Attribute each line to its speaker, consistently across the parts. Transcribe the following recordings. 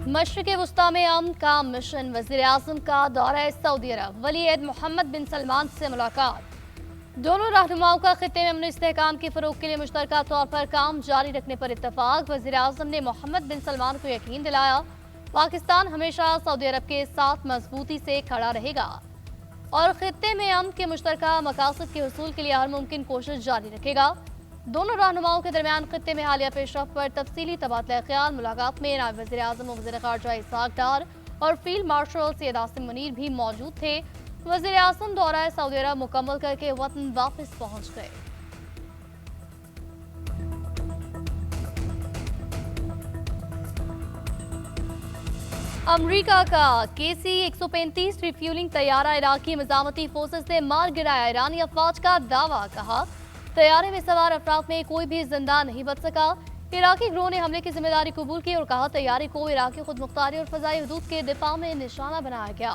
Speaker 1: मशरिक़ वुस्ता में अमन का मिशन, वज़ीर-ए-आज़म का दौरा सऊदी अरब, वली-ए-अहद मोहम्मद बिन सलमान से मुलाकात। दोनों रहनुमाओं का खित्ते में अमन इस्तेहकाम के फ़रोग़ के लिए मुश्तरका तौर पर काम जारी रखने पर इत्तफ़ाक़। वज़ीर-ए-आज़म ने मोहम्मद बिन सलमान को यकीन दिलाया पाकिस्तान हमेशा सऊदी अरब के साथ मजबूती से खड़ा रहेगा और खित्ते में अमन के मुश्तरका मकासद के हुसूल के लिए हर मुमकिन कोशिश जारी रखेगा। दोनों रहनुमाओं के दरमियान खित्ते में हालिया पेशरफ्त पर तफसीली तबादला ख्याल। मुलाकात में नायब वज़ीर-ए-आज़म और वज़ीर ख़ारजा इसहाक़ डार और फील्ड मार्शल सैयद आसिम मुनीर भी मौजूद थे। वज़ीर-ए-आज़म दौरा सऊदी अरब मुकम्मल करके वतन वापस पहुंच गए। अमरीका का KC-135 रिफ्यूलिंग तैयारा इराकी मज़ामती फोर्सेस ने मार गिराया। ईरानी अफवाज का दावा, कहा तैयारे में सवार अफराद में कोई भी जिंदा नहीं बच सका। इराकी गिरोह ने हमले की जिम्मेदारी कबूल की और कहा तैयारे को इराकी खुद मुख्तारी और फजाई हदूद के दिफा में निशाना बनाया गया।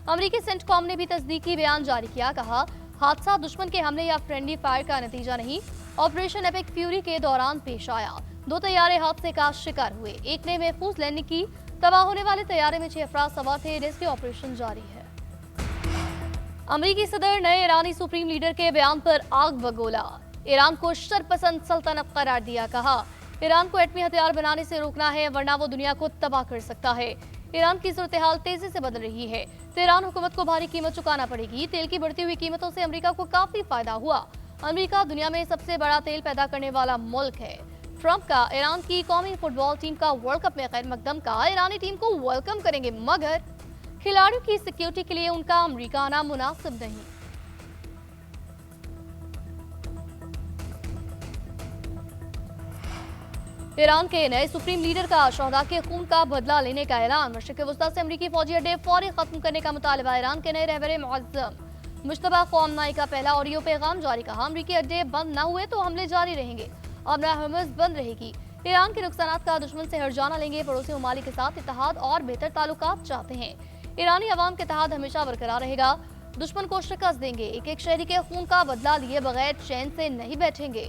Speaker 1: अमरीकी सेंटकॉम ने भी तस्दीकी बयान जारी किया, कहा हादसा दुश्मन के हमले या फ्रेंडली फायर का नतीजा नहीं, ऑपरेशन एपिक फ्यूरी के दौरान पेश आया। 2 तैयारे हादसे का शिकार हुए, एक ने महफूज लैंडिंग की। तबाह होने वाले तैयारे में 6 अफराद सवार थे। रेस्क्यू ऑपरेशन जारी है। अमरीकी सदर नए ईरानी सुप्रीम लीडर के बयान पर आग बगोला। ईरान को शरपसंद सल्तनत करार दिया, कहा ईरान को एटमी हथियार बनाने से रोकना है वरना वो दुनिया को तबाह कर सकता है। ईरान की सूरत हाल तेजी से बदल रही है, तेहरान हुकूमत को भारी कीमत चुकाना पड़ेगी। तेल की बढ़ती हुई कीमतों से अमरीका को काफी फायदा हुआ। अमरीका दुनिया में सबसे बड़ा तेल पैदा करने वाला मुल्क है। ट्रंप का ईरान की कौमी फुटबॉल टीम का वर्ल्ड कप में खैर मकदम, का ईरानी टीम को वेलकम करेंगे मगर खिलाड़ियों की सिक्योरिटी के लिए उनका अमरीका आना मुनासिब नहीं। ईरान के नए सुप्रीम लीडर का शहदा के खून का बदला लेने का ऐलान। मशरिक़ वुस्ता से अमरीकी फौजी अड्डे फौरी खत्म करने का मुतालबा। ईरान के नए रहबर मुअज़्ज़म मुश्तबा क़ौमनाई का पहला ऑडियो पैगाम जारी, कहा अमरीकी अड्डे बंद न हुए तो हमले जारी रहेंगे, अब हरमुज़ बंद रहेगी। ईरान के नुकसानात का दुश्मन से हर्जाना लेंगे, पड़ोसी ममालिक के साथ इत्तेहाद और बेहतर ताल्लुकात चाहते हैं। ईरानी अवाम के इत्तेहाद हमेशा बरकरार रहेगा, दुश्मन को शिकस्त देंगे, एक एक शहरी के खून का बदला लिए बगैर चैन से नहीं बैठेंगे।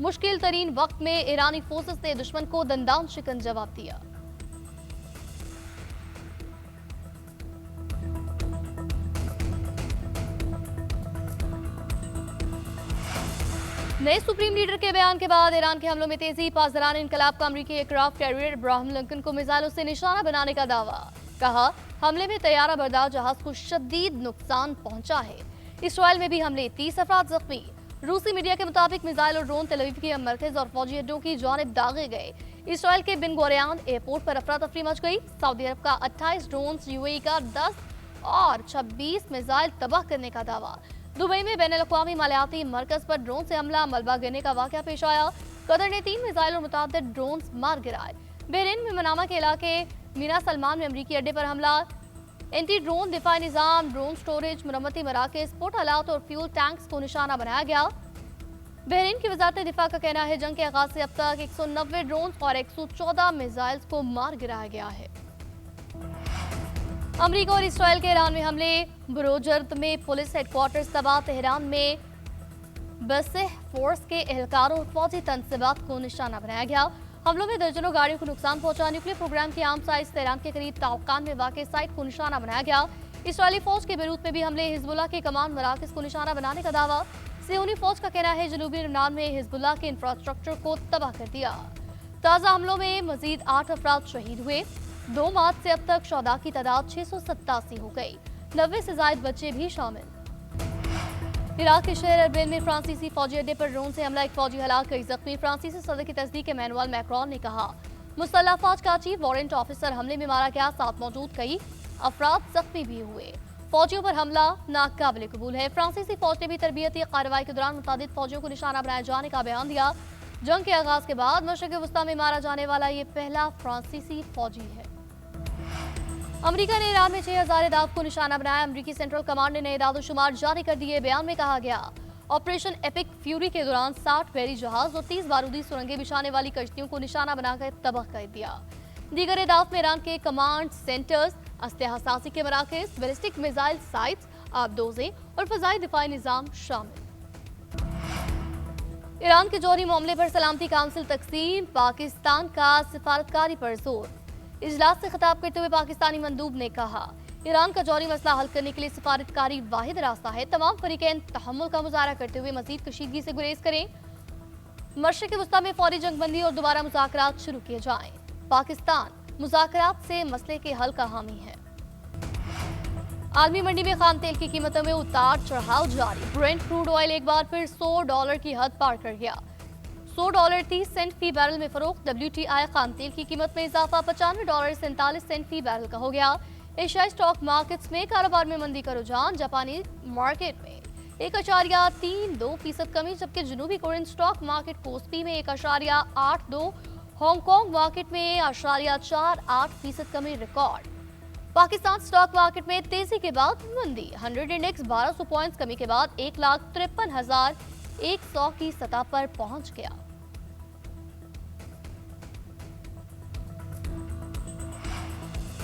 Speaker 1: मुश्किल तरीन वक्त में ईरानी फोर्सेस ने दुश्मन को दंदान शिकन जवाब दिया। नए सुप्रीम लीडर के बयान के बाद ईरान के हमलों में तेजी। पासदारान इनकलाब का अमरीकी एयरक्राफ्ट कैरियर इब्राहिम लिंकन को मिसाइलों से निशाना बनाने का दावा, कहा हमले में तैयारा बरदार जहाज को शदीद नुकसान पहुंचा है। इसराइल में भी हमले, 30 अफराद जख्मी। रूसी मीडिया के मुताबिक मिसाइल और ड्रोन तेल अवीव के मरकज और फौजी अड्डों की जानिब दागे गए। इसराइल के बिन गुरियान एयरपोर्ट पर अफरा तफरी मच गई। सऊदी अरब का 28 ड्रोन, यूएई का 10 और 26 मिसाइल तबाह करने का दावा। दुबई में बैनुल-अक़वामी मालियाती मरकज पर ड्रोन से हमला, मलबा गिरने का वाक़या पेश आया। कतर ने 3 मिसाइल और मुतअद्दिद ड्रोन मार गिराए। बहरीन में मनामा के इलाके मीना सलमान में अमरीकी अड्डे पर हमला, एंटी ड्रोन दिफाई निज़ाम, ड्रोन स्टोरेज, मरम्मती मराकज़, पोर्ट हालात और फ्यूल टैंक्स को निशाना बनाया गया। बहरीन की वज़ारत दिफा का कहना है जंग के आगाज से अब तक 190 ड्रोन और 114 मिसाइल्स को मार गिराया गया है। अमरीका और इसराइल के ईरान में हमले, बुरोजर्द में पुलिस हेडक्वार्टर्स तबाह। तेहरान में बसह फोर्स के एहलकारों और फौजी तनसीबात को निशाना बनाया गया। हमलों में दर्जनों गाड़ियों को नुकसान पहुंचा। न्यूक्लियर प्रोग्राम की आम साइज तेहरान के करीब तावकान में वाक़ साइट को निशाना बनाया गया। इसराइली फौज के बेरूत में भी हमले, हिजबुल्लाह के कमान मराकज़ को निशाना बनाने का दावा। सियोनी फौज का कहना है जनूबी लबनान में हिजबुल्लाह के इंफ्रास्ट्रक्चर को तबाह कर दिया। ताज़ा हमलों में मजीद 8 अफराद शहीद हुए। 2 मार्च से अब तक शहदा की तादाद 687 हो गई, 90 से ज़ायद बच्चे भी शामिल। इराक के शहर अरबिल में फ्रांसीसी फौजी अड्डे पर ड्रोन से हमला, एक फौजी हलाक, कई जख्मी। फ्रांसीसी सदर की तस्दीक इमैनुअल मैक्रोन ने कहा मुसल्लह फौज का चीफ वारंट ऑफिसर हमले में मारा गया, साथ मौजूद कई अफराद जख्मी भी हुए। फौजियों पर हमला नाकाबिल कबूल है। फ्रांसीसी फौज ने भी तरबियती कार्रवाई के दौरान मुतादिद फौजियों को निशाना बनाए जाने का बयान दिया। जंग के आगाज के बाद मशरिक़ वुस्ता में मारा जाने वाला ये पहला फ्रांसीसी फौजी है। अमरीका ने ईरान में 6000 अहदाफ को निशाना बनाया। अमरीकी सेंट्रल कमांड ने नए दादोशुमार जारी कर दिए। बयान में कहा गया ऑपरेशन एपिक फ्यूरी के दौरान 60 बहरी जहाज और 30 बारूदी सुरंगें बिछाने वाली कश्तियों को निशाना बनाकर तबाह कर दिया। दीगर अहदाफ में ईरान के कमांड सेंटर्स, अस्लहा साजी के मराकज़, बैलिस्टिक मिसाइल साइट्स, आबदोज़ें और फजाई दिफाई निज़ाम शामिल। ईरान के जौहरी मामले पर सलामती काउंसिल तकसीम, पाकिस्तान का सिफारतकारी पर जोर। इजलास से खिताब करते हुए पाकिस्तानी मंदूब ने कहा, ईरान का जौहरी मसला हल करने के लिए सिफारतकारी वाहिद रास्ता है। तमाम फरीकैन तहम्मुल का मुजाहरा करते हुए मजीद कशीदगी से गुरेज करें। मशरिक़ वस्ता में फौरी जंगबंदी और दोबारा मुज़ाकरात शुरू किए जाएं। पाकिस्तान मुज़ाकरात से मसले के हल का हामी है। आलमी मंडी में खाम तेल की कीमतों में उतार चढ़ाव जारी। ब्रेंट क्रूड ऑयल एक बार फिर $100 की हद पार कर गया। $100.30 फी बैरल में फरोख्त। WTI खाम तेल की कीमत में इजाफा $95.47 फी बैरल का हो गया। एशियाई स्टॉक मार्केट्स में कारोबार में मंदी का रुझान। जापानी मार्केट में 1.32% कमी, जबकि जनूबी कोरियन स्टॉक मार्केट कोस्पी में 1.82, हांगकांग मार्केट में 0.48% कमी रिकॉर्ड। पाकिस्तान स्टॉक मार्केट में तेजी के बाद मंदी। 100 इंडेक्स 1200 पॉइंट्स कमी के बाद 1,53,100 की सतह पर पहुंच गया।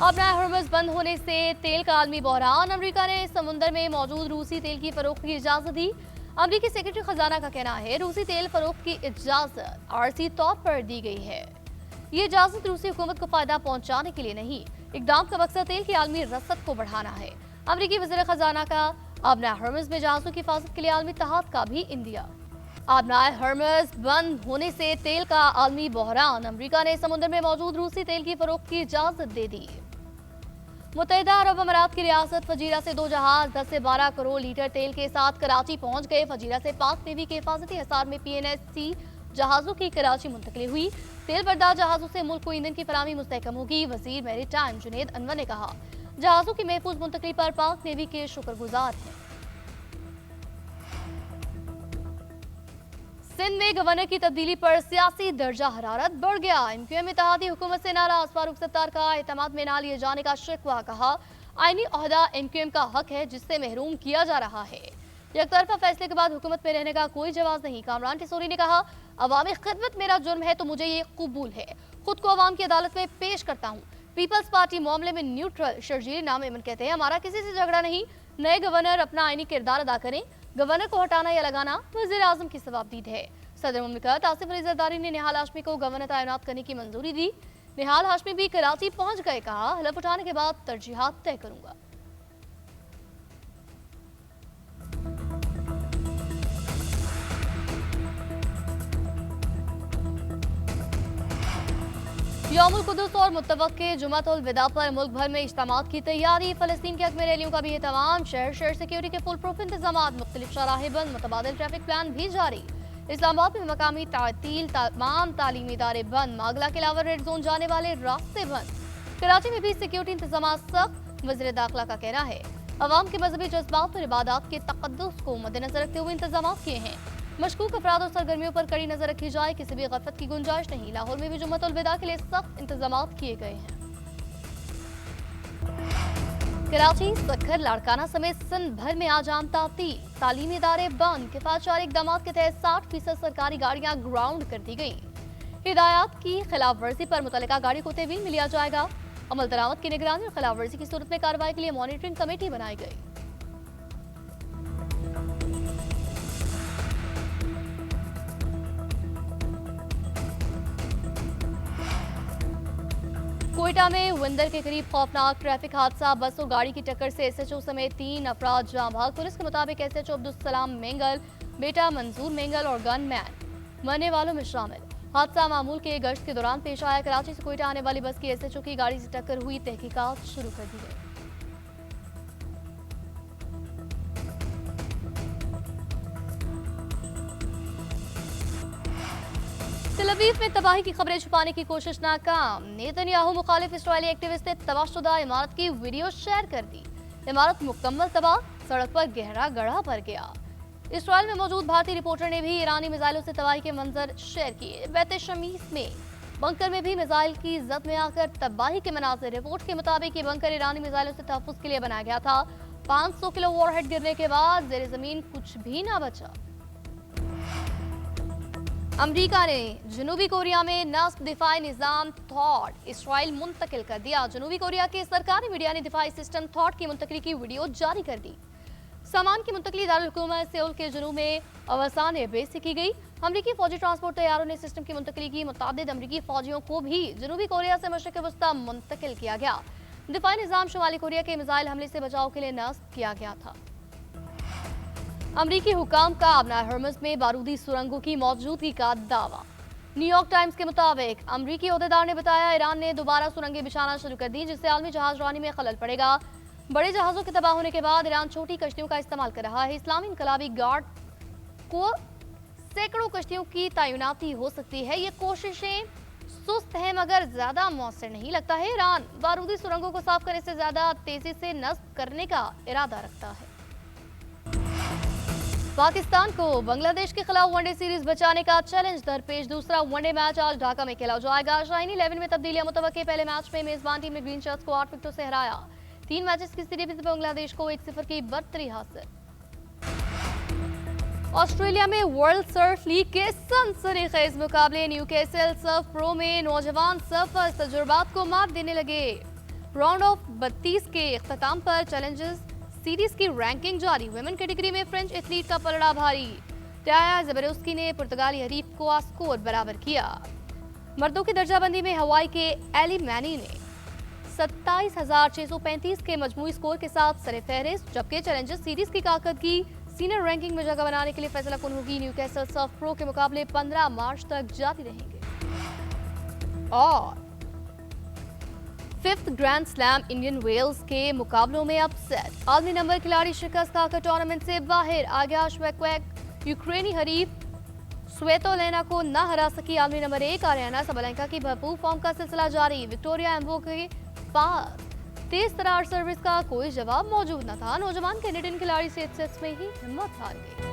Speaker 1: अब हॉर्मुज़ बंद होने से तेल का आलमी बहरान। अमेरिका ने समुद्र में मौजूद रूसी तेल की फरोख्त की इजाजत दी। अमेरिकी सेक्रेटरी खजाना का कहना है, रूसी तेल फरोख्त की इजाजत आरजी तौर पर दी गई है। ये इजाजत रूसी हुकूमत को फायदा पहुंचाने के लिए नहीं, इकदाम का मकसद तेल की आलमी रसद को बढ़ाना है। अमेरिकी वज़ीर खजाना का अब हॉर्मुज़ में जहाजों की हिफाजत के लिए आलमी इत्तेहाद का भी इंदिया। अब हॉर्मुज़ बंद होने से तेल का आलमी बहरान। अमेरिका ने समुद्र में मौजूद रूसी तेल की फरोख्त की इजाजत दे दी। मुत्तहिदा अरब अमारात की रियासत फजीरा से 2 जहाज 10 से 12 करोड़ लीटर तेल के साथ कराची पहुंच गए। फजीरा से पाक नेवी के हिफाजती हिसार में PNSC जहाजों की कराची मुंतकिली हुई। तेल बरदार जहाजों से मुल्क को ईंधन की फराहमी मुस्तहकम होगी। वजीर मैरीटाइम जुनेद अनवर ने कहा, जहाजों की महफूज मुंतकिली पर पाक नेवी के शुक्रगुजार हैं। सिंध में गवर्नर की तब्दीली पर सियासी दर्जा हरारत बढ़ गया। MQM इत्तेहादी हुकूमत से नाराज। फारूक सत्तार का एतमाद में ना लिए जाने का शिकवा। कहा, आईनी ओहदा MQM का हक है जिससे महरूम किया जा रहा है। एकतरफा फैसले के बाद हुकूमत में रहने का कोई जवाब नहीं। कामरान टिसोरी ने कहा, अवामी खिदमत मेरा जुर्म है तो मुझे ये कबूल है। खुद को अवाम की अदालत में पेश करता हूँ। पीपल्स पार्टी मामले में न्यूट्रल। शर्जील नाम एमन कहते हैं, हमारा किसी से झगड़ा नहीं। नए गवर्नर अपना आईनी किरदार अदा करें। गवर्नर को हटाना या लगाना वज़ीर आज़म की जवाबदीद है। सदर मुमलिकत आसिफ अली जरदारी ने निहाल हाशमी को गवर्नर तैनात करने की मंजूरी दी। निहाल हाशमी भी कराची पहुंच गए। कहा, हलफ उठाने के बाद तरजीहात तय करूंगा। यौमुल कुदस और मुत्तवक्के जुमातुल विदा पर मुल्क भर में इज्तिमात की तैयारी। फलस्तीन के हक में रैलियों का भी एहतमाम। शहर शहर सिक्योरिटी के फुल प्रूफ इंतजाम। मुख्तलिफ शाहराहें बंद। मुतबादिल ट्रैफिक प्लान भी जारी। इस्लामाबाद में मकामी तातील तमाम तालीमी इदारे बंद। मागला के अलावा रेड जोन जाने वाले रास्ते बंद। कराची में भी सिक्योरिटी इंतजाम सख्त। वज़ीर दाखिला का कहना है, अवाम के मजहबी जज्बात और इबादत के तक़द्दुस को मद्देनजर रखते हुए इंतजाम किए हैं। मशकूक अफराद और सरगर्मियों पर कड़ी नजर रखी जाए। किसी भी गफलत की गुंजाइश नहीं। लाहौर में भी जुम्मतुल विदा के लिए सख्त इंतजाम किए गए हैं। कराची, सक्खर, लाड़काना समेत सिंध भर में आज आम तातील। तालीमी इदारे बंद। किफायतशारी इक़दाम के तहत 60% सरकारी गाड़ियां ग्राउंड कर दी गई। हिदायत की खिलाफ वर्जी पर मुतल्लिका गाड़ी को तहवील में लिया जाएगा। अमल दरामद की निगरानी और खिलाफ वर्जी की सूरत में कार्रवाई के लिए मॉनिटरिंग कमेटी बनाई गई। कोयटा में विंदर के करीब खौफनाक ट्रैफिक हादसा। बस और गाड़ी की टक्कर से SHO समेत 3 अफराद जाँ बहक। पुलिस के मुताबिक SHO अब्दुल सलाम मेंगल, बेटा मंजूर मेंगल और गनमैन मरने वालों में शामिल। हादसा मामूल के गश्त के दौरान पेश आया। कराची से कोयटा आने वाली बस की SHO की गाड़ी से टक्कर हुई। तहकीकात शुरू कर दी गई। तेल अवीव में तबाही की खबरें छुपाने की कोशिश नाकाम। नेतन्याहू मुखालिफ इस्राएली एक्टिविस्ट ने तबाहशुदा इमारत की वीडियो शेयर कर दी। इमारत मुकम्मल तबाह, सड़क पर गहरा गड्ढा भर गया। इस्राएल में मौजूद भारतीय रिपोर्टर ने भी ईरानी मिसाइलों से तबाही के मंजर शेयर किए। बैत शमीस में बंकर में भी मिसाइल की जद में आकर तबाही के मनाजिर। रिपोर्ट के मुताबिक ये बंकर ईरानी मिसाइलों से तहफ़्फ़ुज़ के लिए बनाया गया था। 500 किलो वॉरहेड गिरने के बाद ज़ेरे ज़मीन कुछ भी ना बचा। अमेरिका ने जनूबी कोरिया में नस्ब दिफाई निज़ाम थॉट इसराइल मुंतकिल कर दिया। जनूबी कोरिया के सरकारी मीडिया ने दिफाई सिस्टम थॉट की मुंतकिली की वीडियो जारी कर दी। सामान की मुंतकली दारुल हुकूमत सेउल के जुनूब में अवसान बेस से की गई। अमरीकी फौजी ट्रांसपोर्ट तैयारों ने सिस्टम की मुंतकली की। मुतादिद अमरीकी फौजियों को भी जनूबी कोरिया से मशरक़ वस्ता मुंतकिल किया गया। दिफाई निज़ाम शुमाली कोरिया के मिसाइल हमले से बचाव के लिए नस्ब किया गया था। अमरीकी हुकाम का अपना हर्मस में बारूदी सुरंगों की मौजूदगी का दावा। न्यूयॉर्क टाइम्स के मुताबिक अमरीकी ओहदेदार ने बताया ईरान ने दोबारा सुरंगें बिछाना शुरू कर दी, जिससे आलमी जहाजरानी में खलल पड़ेगा। बड़े जहाजों के तबाह होने के बाद ईरान छोटी कश्तियों का इस्तेमाल कर रहा है। इस्लामी इनकलाबी गार्ड को सैकड़ों कश्तियों की तैनाती हो सकती है। ये कोशिशें सुस्त हैं मगर ज्यादा मौसर नहीं लगता है। ईरान बारूदी सुरंगों को साफ करने से ज्यादा तेजी से नस्ब करने का इरादा रखता है। पाकिस्तान को बांग्लादेश के खिलाफ वनडे सीरीज बचाने का चैलेंज दरपेश। दूसरा वनडे मैच आज ढाका में खेला जाएगा। शाहीन 11 में तब्दीलियां मुतवक्के। पहले मैच में मेजबान टीम ने ग्रीन शर्ट्स को 8 विकेटों से हराया। 3 मैचेस की सीरीज में बांग्लादेश को 1-0 की बढ़तरी हासिल। ऑस्ट्रेलिया में वर्ल्ड सर्फ लीग के सनसनीखेज मुकाबले। न्यूकैसल सर्फ प्रो में नौजवान सर्फर्स तजुर्बात को मात देने लगे। राउंड ऑफ 32 के इख्तिताम पर चैलेंजर्स सीरीज की रैंकिंग जारी। वुमेन कैटेगरी में फ्रेंच एथलीट का पलड़ा भारी। टाया ज़बरदस्ती ने पुर्तगाली हरीफ को स्कोर बराबर किया। मर्दों की दर्जाबंदी में हवाई के एली मैनी ने 27,635 के मजमूई स्कोर के साथ सरफहरिस्त, जबकि चैलेंजर्स सीरीज की कारकर्दगी सीनियर रैंकिंग में जगह बनाने के लिए फैसला कुन होगी। न्यूकैसल सर्फ प्रो के मुकाबले 15 मार्च तक जारी रहेंगे। और 5th grand slam Indian Wales के मुकाबलों में अपसेट। आलमी नंबर खिलाड़ी शिकस्त खाकर टूर्नामेंट से बाहर। आगे श्वेक्वेक यूक्रेनी हरीफ स्वेतोलेना को न हरा सकी। आलमी नंबर 1 आर्याना सबलेंका की भरपूर फॉर्म का सिलसिला जारी। विक्टोरिया एम्बो के पास तेज तरार सर्विस का कोई जवाब मौजूद न था। नौजवान कैनेडियन खिलाड़ी से सेट्स में ही हिम्मत हार गई।